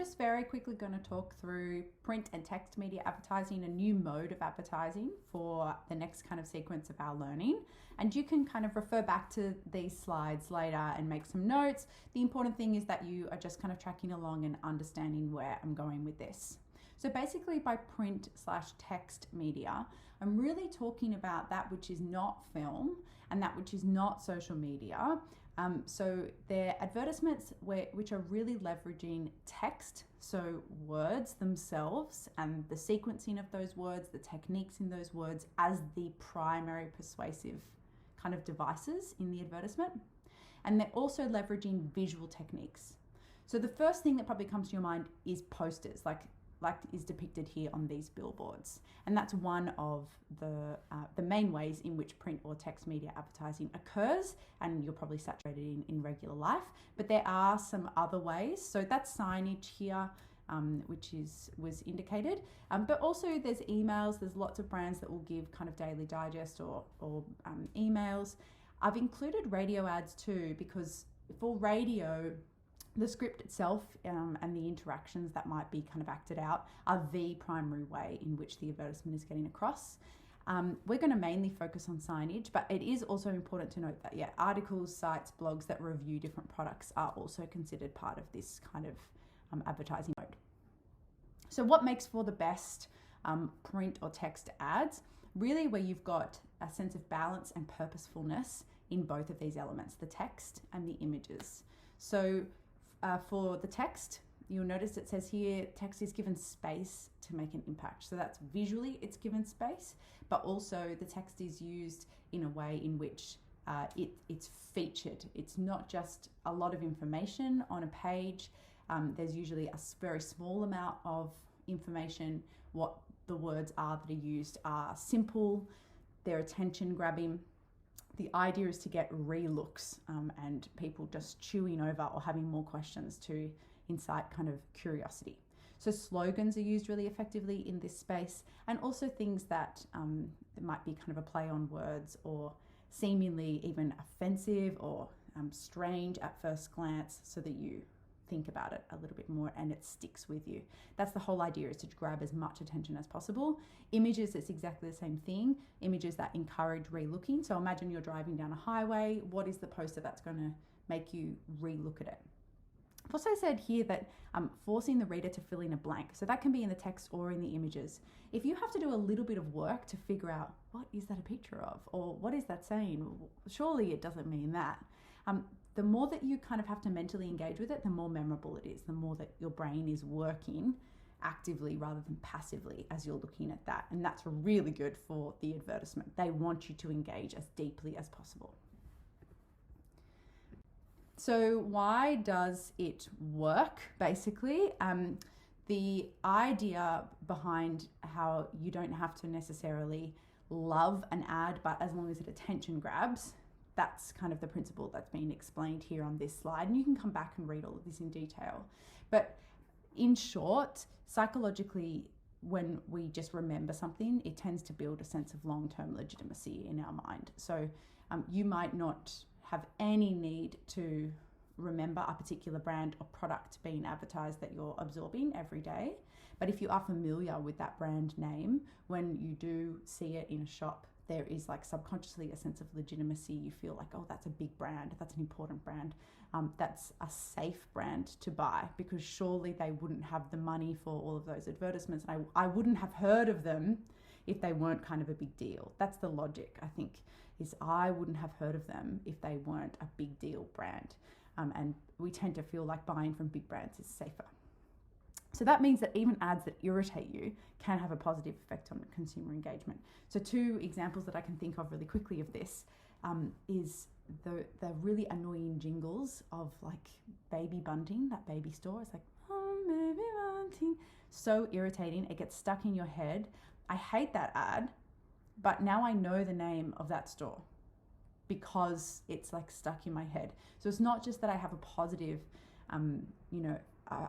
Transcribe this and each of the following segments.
Just very quickly going to talk through print and text media advertising, a new mode of advertising for the next kind of sequence of our learning. And you can kind of refer back to these slides later and make some notes. The important thing is that you are just kind of tracking along and understanding where I'm going with this. So basically by print/text media, I'm really talking about that which is not film and that which is not social media. So they're advertisements which are really leveraging text, so words themselves and the sequencing of those words, the techniques in those words as the primary persuasive kind of devices in the advertisement. And they're also leveraging visual techniques. So the first thing that probably comes to your mind is posters, like is depicted here on these billboards. And that's one of the main ways in which print or text media advertising occurs, and you're probably saturated in regular life. But there are some other ways. So that's signage here, which was indicated. But also there's emails. There's lots of brands that will give kind of daily digest or emails. I've included radio ads too, because for radio, the script itself and the interactions that might be kind of acted out are the primary way in which the advertisement is getting across. We're going to mainly focus on signage, but it is also important to note that articles, sites, blogs that review different products are also considered part of this kind of advertising mode. So what makes for the best print or text ads? Really where you've got a sense of balance and purposefulness in both of these elements, the text and the images. So for the text, you'll notice it says here, text is given space to make an impact. So that's visually it's given space, but also the text is used in a way in which it's featured. It's not just a lot of information on a page. There's usually a very small amount of information. What the words are that are used are simple, they're attention grabbing. The idea is to get re-looks and people just chewing over or having more questions to incite kind of curiosity. So slogans are used really effectively in this space, and also things that might be kind of a play on words or seemingly even offensive or strange at first glance, so that you think about it a little bit more and it sticks with you. That's the whole idea, is to grab as much attention as possible. Images, it's exactly the same thing. Images that encourage re-looking. So imagine you're driving down a highway. What is the poster that's going to make you re-look at it? I've also said here that forcing the reader to fill in a blank. So that can be in the text or in the images. If you have to do a little bit of work to figure out what is that a picture of, or what is that saying, surely it doesn't mean that. The more that you kind of have to mentally engage with it, the more memorable it is, the more that your brain is working actively rather than passively as you're looking at that. And that's really good for the advertisement. They want you to engage as deeply as possible. So why does it work, basically? The idea behind how you don't have to necessarily love an ad, but as long as it attention grabs, that's kind of the principle that's being explained here on this slide. And you can come back and read all of this in detail. But in short, psychologically, when we just remember something, it tends to build a sense of long-term legitimacy in our mind. So you might not have any need to remember a particular brand or product being advertised that you're absorbing every day. But if you are familiar with that brand name, when you do see it in a shop, there is like subconsciously a sense of legitimacy. You feel like, oh, that's a big brand, that's an important brand, that's a safe brand to buy, because surely they wouldn't have the money for all of those advertisements. And I wouldn't have heard of them if they weren't kind of a big deal. That's the logic, I think, is I wouldn't have heard of them if they weren't a big deal brand. And we tend to feel like buying from big brands is safer. So that means that even ads that irritate you can have a positive effect on consumer engagement. So two examples that I can think of really quickly of this is the really annoying jingles of like Baby Bunting, that baby store. It's like, oh, Baby Bunting. So irritating. It gets stuck in your head. I hate that ad, but now I know the name of that store because it's like stuck in my head. So it's not just that I have a positive,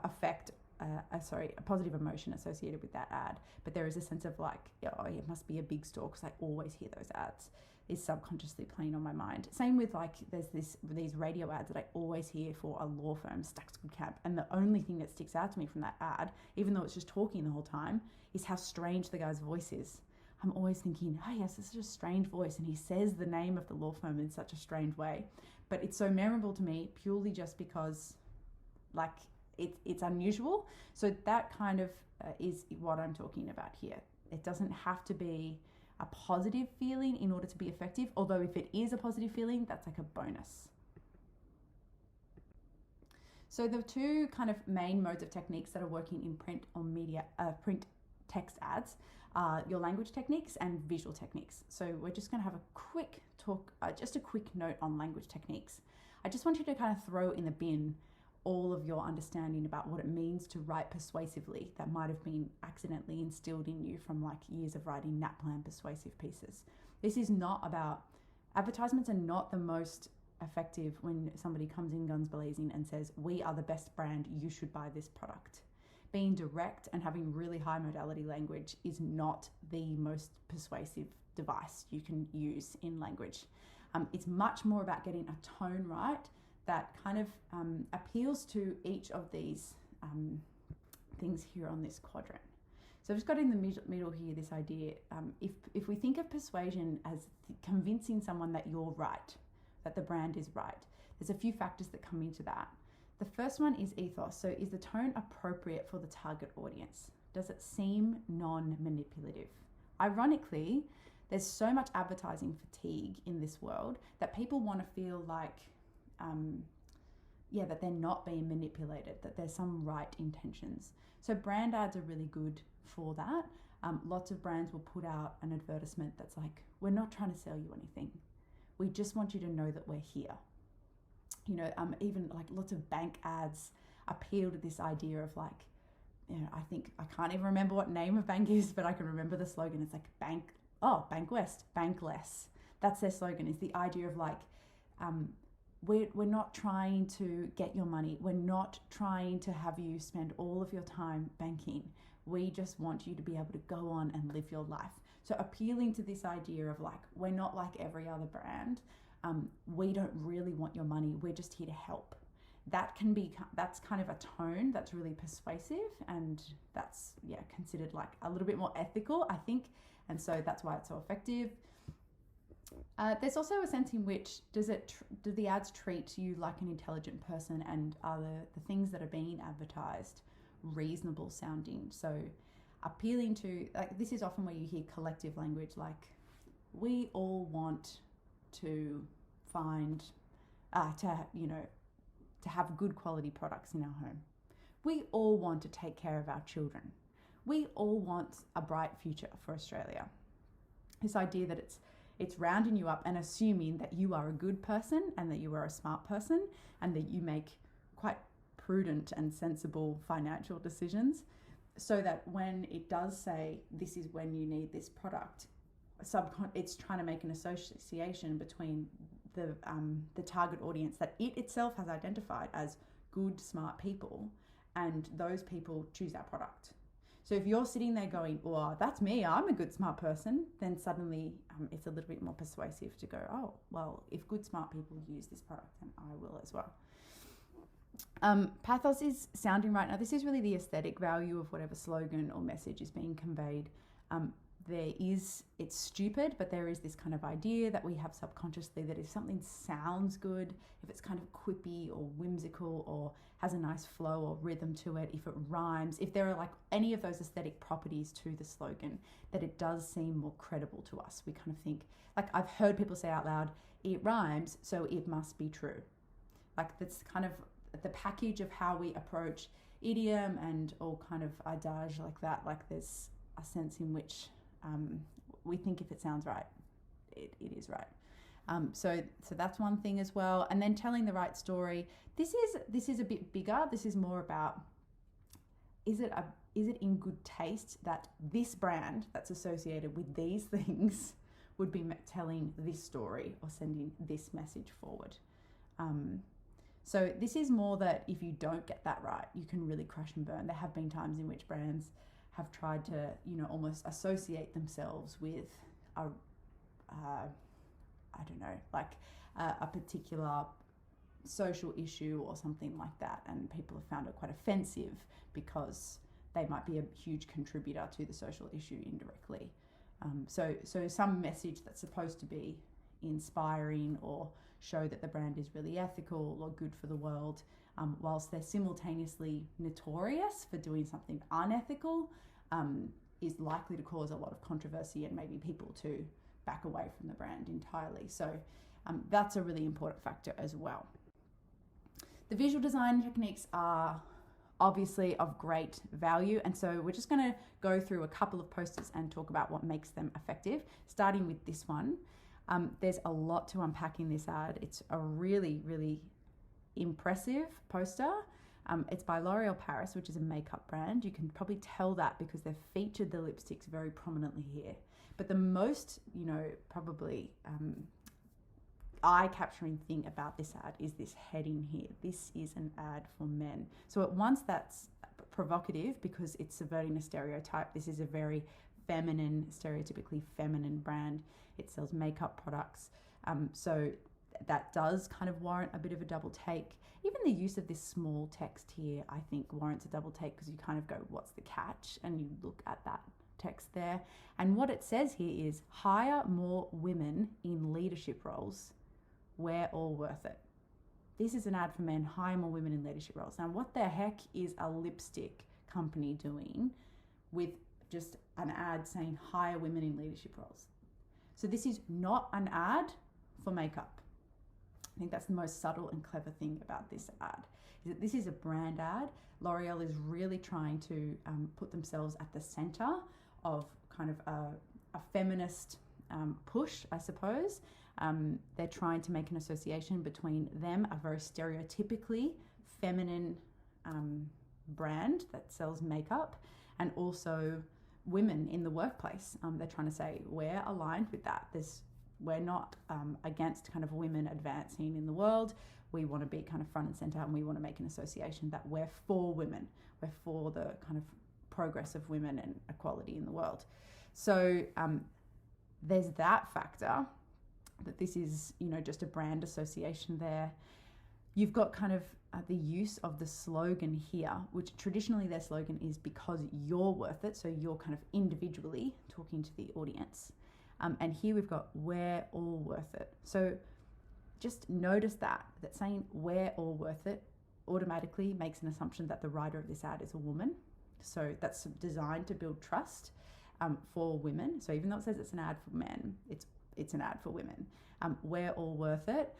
effect a positive emotion associated with that ad, but there is a sense of like, oh, it must be a big store because I always hear those ads, is subconsciously playing on my mind. Same with like, there's these radio ads that I always hear for a law firm, Stacks Good Camp, and the only thing that sticks out to me from that ad, even though it's just talking the whole time, is how strange the guy's voice is. I'm always thinking, oh yes, this is a strange voice, and he says the name of the law firm in such a strange way, but it's so memorable to me purely just because like it's unusual. So that kind of is what I'm talking about here. It doesn't have to be a positive feeling in order to be effective, although if it is a positive feeling, that's like a bonus. So the two kind of main modes of techniques that are working in print or media, print text ads, are your language techniques and visual techniques. So we're just going to have a quick talk, just a quick note on language techniques. I just want you to kind of throw in the bin all of your understanding about what it means to write persuasively that might have been accidentally instilled in you from like years of writing NAPLAN persuasive pieces. This is not about, advertisements are not the most effective when somebody comes in guns blazing and says, we are the best brand, you should buy this product. Being direct and having really high modality language is not the most persuasive device you can use in language. It's much more about getting a tone right that kind of appeals to each of these things here on this quadrant. So I've just got in the middle here this idea, if we think of persuasion as convincing someone that you're right, that the brand is right, there's a few factors that come into that. The first one is ethos. So is the tone appropriate for the target audience? Does it seem non-manipulative? Ironically, there's so much advertising fatigue in this world that people want to feel like that they're not being manipulated, that there's some right intentions. So brand ads are really good for that. Lots of brands will put out an advertisement that's like, we're not trying to sell you anything. We just want you to know that we're here. You know, even like lots of bank ads appeal to this idea of like, you know, I can't even remember what name of bank is, but I can remember the slogan. It's like Bank West, bank less. That's their slogan, is the idea of like, we're not trying to get your money. We're not trying to have you spend all of your time banking. We just want you to be able to go on and live your life. So appealing to this idea of like, we're not like every other brand. We don't really want your money. We're just here to help. That's kind of a tone that's really persuasive, and that's considered like a little bit more ethical, I think. And so that's why it's so effective. There's also a sense in which do the ads treat you like an intelligent person, and are the things that are being advertised reasonable sounding? So appealing to, like, this is often where you hear collective language, like, we all want to find, to have good quality products in our home. We all want to take care of our children. We all want a bright future for Australia. This idea that it's rounding you up and assuming that you are a good person and that you are a smart person and that you make quite prudent and sensible financial decisions, so that when it does say this is when you need this product, it's trying to make an association between the target audience that it itself has identified as good, smart people, and those people choose our product. So if you're sitting there going, oh, that's me, I'm a good, smart person, then suddenly it's a little bit more persuasive to go, oh, well, if good, smart people use this product, then I will as well. Pathos is sounding right. Now, this is really the aesthetic value of whatever slogan or message is being conveyed. It's stupid, but there is this kind of idea that we have subconsciously that if something sounds good, if it's kind of quippy or whimsical or has a nice flow or rhythm to it, if it rhymes, if there are like any of those aesthetic properties to the slogan, that it does seem more credible to us. We kind of think, like, I've heard people say out loud, it rhymes, so it must be true. Like, that's kind of the package of how we approach idiom and all kind of adage like that. Like, there's a sense in which we think if it sounds right, it is right. So that's one thing as well. And then telling the right story. This is a bit bigger. This is more about, is it in good taste that this brand that's associated with these things would be telling this story or sending this message forward. So this is more that if you don't get that right, you can really crash and burn. There have been times in which brands have tried to, almost associate themselves with I don't know, like a particular social issue or something like that, and people have found it quite offensive because they might be a huge contributor to the social issue indirectly. So some message that's supposed to be inspiring or show that the brand is really ethical or good for the world, whilst they're simultaneously notorious for doing something unethical, is likely to cause a lot of controversy and maybe people to back away from the brand entirely. So that's a really important factor as well. The visual design techniques are obviously of great value, and so we're just going to go through a couple of posters and talk about what makes them effective, starting with this one. There's a lot to unpack in this ad. It's a really, really impressive poster. It's by L'Oréal Paris, which is a makeup brand. You can probably tell that because they've featured the lipsticks very prominently here. But the most, probably eye-capturing thing about this ad is this heading here. This is an ad for men. So at once that's provocative because it's subverting a stereotype. This is a very feminine, stereotypically feminine brand. It sells makeup products. So that does kind of warrant a bit of a double take. Even the use of this small text here, I think, warrants a double take because you kind of go, what's the catch? And you look at that text there. And what it says here is hire more women in leadership roles. We're all worth it. This is an ad for men, hire more women in leadership roles. Now, what the heck is a lipstick company doing with just an ad saying hire women in leadership roles? So this is not an ad for makeup. I think that's the most subtle and clever thing about this ad, is that this is a brand ad. L'Oreal is really trying to put themselves at the center of kind of a feminist push, I suppose. They're trying to make an association between them, a very stereotypically feminine brand that sells makeup, and also women in the workplace. They're trying to say we're aligned with that. We're not against kind of women advancing in the world. We want to be kind of front and center, and we want to make an association that we're for women. We're for the kind of progress of women and equality in the world. So there's that factor, that this is, just a brand association there. You've got kind of the use of the slogan here, which traditionally their slogan is because you're worth it. So you're kind of individually talking to the audience. And here we've got we're all worth it. So just notice that saying we're all worth it automatically makes an assumption that the writer of this ad is a woman. So that's designed to build trust for women. So even though it says it's an ad for men, it's an ad for women. We're all worth it.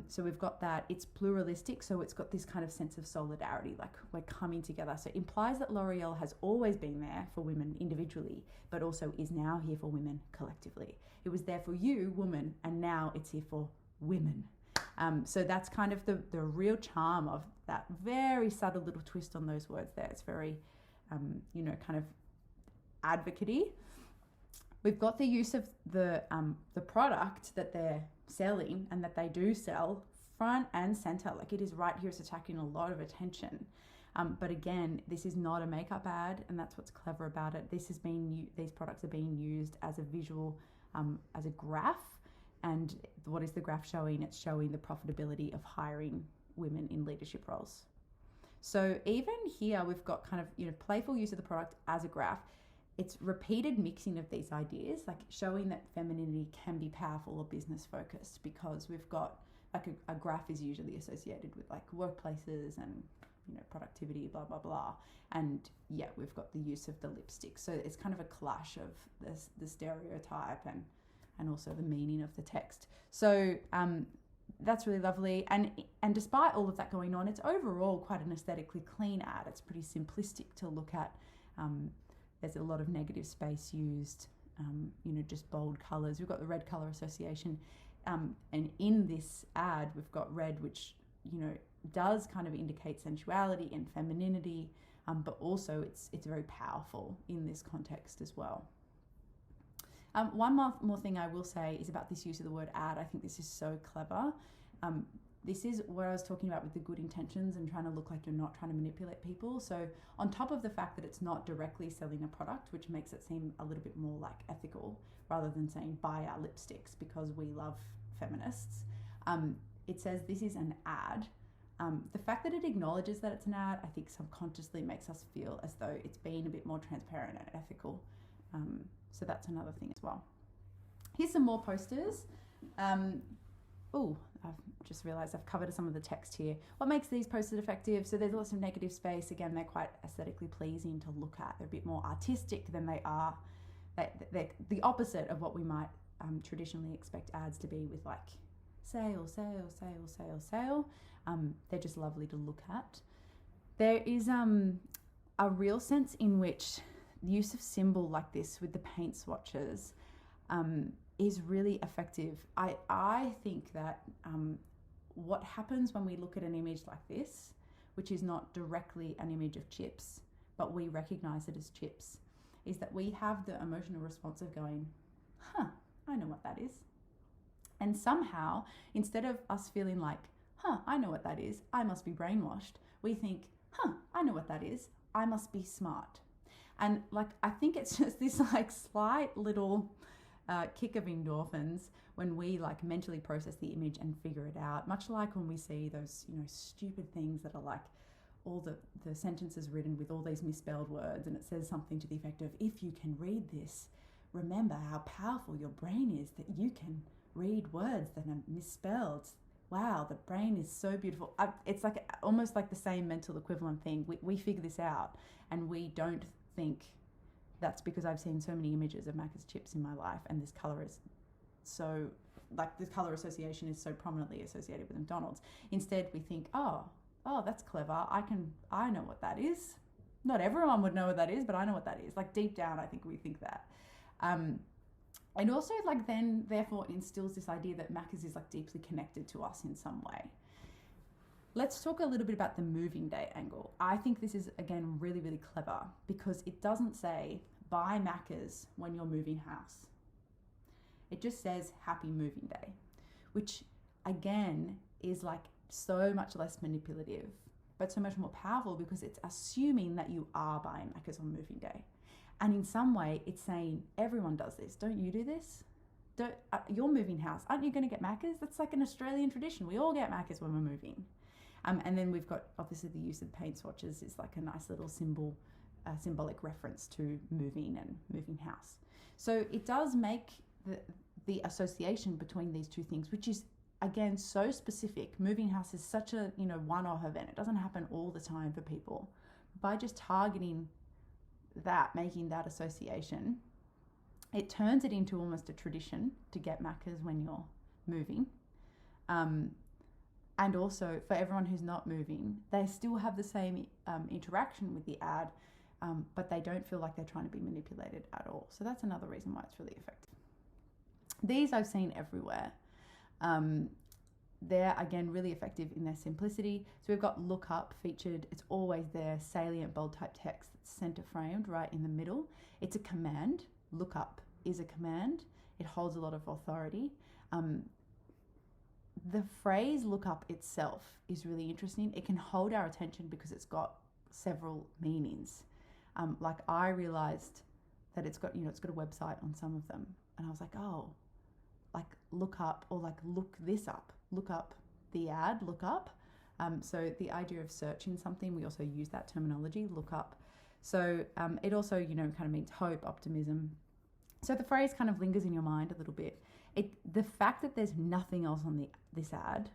So we've got that. It's pluralistic, so it's got this kind of sense of solidarity, like we're coming together. So it implies that L'Oreal has always been there for women individually, but also is now here for women collectively. It was there for you, woman, and now it's here for women. So that's kind of the real charm of that very subtle little twist on those words there. It's very, kind of advocate-y. We've got the use of the product that they're selling and that they do sell front and center. Like it is right here. It's attracting a lot of attention. But again, this is not a makeup ad, and that's what's clever about it. These products are being used as a visual, as a graph. And what is the graph showing? It's showing the profitability of hiring women in leadership roles. So even here, we've got kind of, playful use of the product as a graph. It's repeated mixing of these ideas, like showing that femininity can be powerful or business focused, because we've got like a graph is usually associated with like workplaces and, productivity, blah, blah, blah. And yeah, we've got the use of the lipstick. So it's kind of a clash of the stereotype and also the meaning of the text. So that's really lovely. And despite all of that going on, it's overall quite an aesthetically clean ad. It's pretty simplistic to look at. There's a lot of negative space used, just bold colours. We've got the red colour association. And in this ad, we've got red, which, does kind of indicate sensuality and femininity, but also it's very powerful in this context as well. One more thing I will say is about this use of the word ad. I think this is so clever. this is what I was talking about with the good intentions and trying to look like you're not trying to manipulate people. So on top of the fact that it's not directly selling a product, which makes it seem a little bit more like ethical rather than saying buy our lipsticks because we love feminists, it says this is an ad. The fact that it acknowledges that it's an ad, I think subconsciously makes us feel as though it's been a bit more transparent and ethical. So that's another thing as well. Here's some more posters. I've just realised I've covered some of the text here. What makes these posters effective? So there's lots of negative space. Again, they're quite aesthetically pleasing to look at. They're a bit more artistic than they are. They're the opposite of what we might traditionally expect ads to be with, like sale, sale, sale, sale, sale. They're just lovely to look at. There is a real sense in which the use of symbol like this with the paint swatches is really effective. I think that what happens when we look at an image like this, which is not directly an image of chips, but we recognize it as chips, is that we have the emotional response of going, I know what that is. And somehow, instead of us feeling like, I know what that is, I must be brainwashed, we think, I know what that is, I must be smart. And like, I think it's just this like slight little kick of endorphins when we like mentally process the image and figure it out, much like when we see those, stupid things that are like all the sentences written with all these misspelled words, and it says something to the effect of, if you can read this, remember how powerful your brain is that you can read words that are misspelled. Wow, the brain is so beautiful. It's like almost like the same mental equivalent thing. We figure this out, and we don't think that's because I've seen so many images of Macca's chips in my life, and this color is so, like, the color association is so prominently associated with McDonald's. Instead, we think, oh, that's clever. I know what that is. Not everyone would know what that is, but I know what that is. Like, deep down, I think we think that. And also, like, then therefore instills this idea that Macca's is like deeply connected to us in some way. Let's talk a little bit about the moving day angle. I think this is, again, really, really clever because it doesn't say buy Macca's when you're moving house. It just says happy moving day, which again is like so much less manipulative, but so much more powerful because it's assuming that you are buying Macca's on moving day. And in some way, it's saying everyone does this. Don't you do this? You're moving house. Aren't you going to get Macca's? That's like an Australian tradition. We all get Macca's when we're moving. And then we've got, obviously, the use of paint swatches is like a nice little symbolic reference to moving and moving house. So it does make the association between these two things, which is, again, so specific. Moving house is such a, one-off event. It doesn't happen all the time for people. By just targeting that, making that association, it turns it into almost a tradition to get Macca's when you're moving. And also, for everyone who's not moving, they still have the same interaction with the ad, but they don't feel like they're trying to be manipulated at all. So that's another reason why it's really effective. These I've seen everywhere. They're, again, really effective in their simplicity. So we've got look up featured. It's always there, salient bold type text that's center framed right in the middle. It's a command. Look up is a command. It holds a lot of authority. The phrase look up itself is really interesting. It can hold our attention because it's got several meanings. Like, I realized that it's got a website on some of them, and I was like, oh, like look up, or like look this up, look up the ad, look up. So the idea of searching something, we also use that terminology, look up. So it also, kind of means hope, optimism. So the phrase kind of lingers in your mind a little bit. The fact that there's nothing else on this ad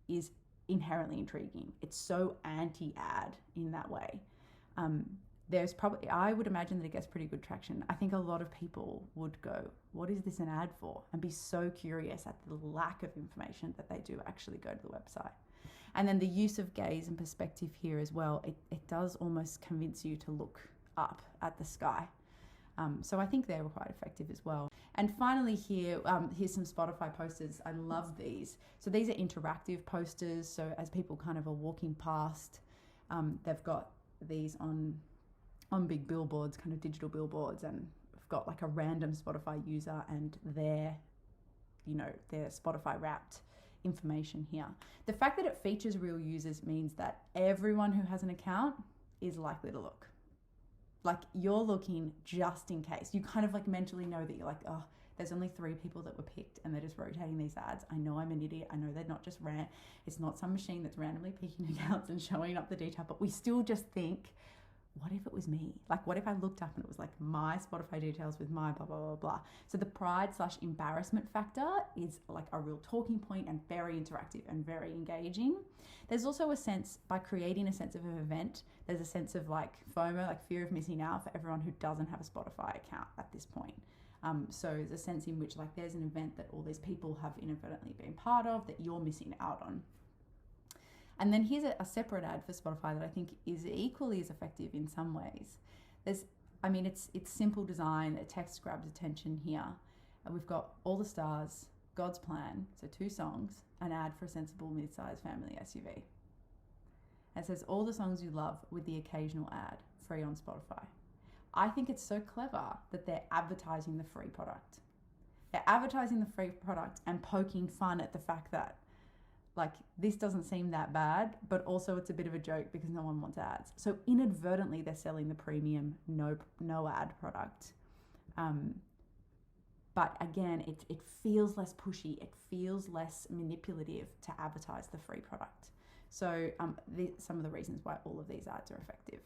is inherently intriguing. It's so anti-ad in that way. There's probably, I would imagine that it gets pretty good traction. I think a lot of people would go, what is this an ad for? And be so curious at the lack of information that they do actually go to the website. And then the use of gaze and perspective here as well, it does almost convince you to look up at the sky. So I think they were quite effective as well. And finally here's some Spotify posters. I love these. So these are interactive posters. So as people kind of are walking past, they've got these on big billboards, kind of digital billboards, and we've got like a random Spotify user and their Spotify Wrapped information here. The fact that it features real users means that everyone who has an account is likely to look. Like, you're looking just in case. You kind of like mentally know that you're like, oh, there's only 3 people that were picked and they're just rotating these ads. I know I'm an idiot. I know they're not just it's not some machine that's randomly picking accounts and showing up the detail, but we still just think, what if it was me? Like, what if I looked up and it was like my Spotify details with my blah, blah, blah, blah. So the pride/embarrassment factor is like a real talking point and very interactive and very engaging. There's also a sense, by creating a sense of an event, there's a sense of like FOMO, like fear of missing out, for everyone who doesn't have a Spotify account at this point. So there's a sense in which like there's an event that all these people have inadvertently been part of that you're missing out on. And then here's a separate ad for Spotify that I think is equally as effective in some ways. It's simple design. The text grabs attention here. We've got All the Stars, God's Plan, so 2 songs, an ad for a sensible mid-sized family SUV. It says all the songs you love with the occasional ad, free on Spotify. I think it's so clever that they're advertising the free product. They're advertising the free product and poking fun at the fact that, like, this doesn't seem that bad, but also it's a bit of a joke because no one wants ads. So inadvertently, they're selling the premium no ad product. But again, it feels less pushy. It feels less manipulative to advertise the free product. So some of the reasons why all of these ads are effective.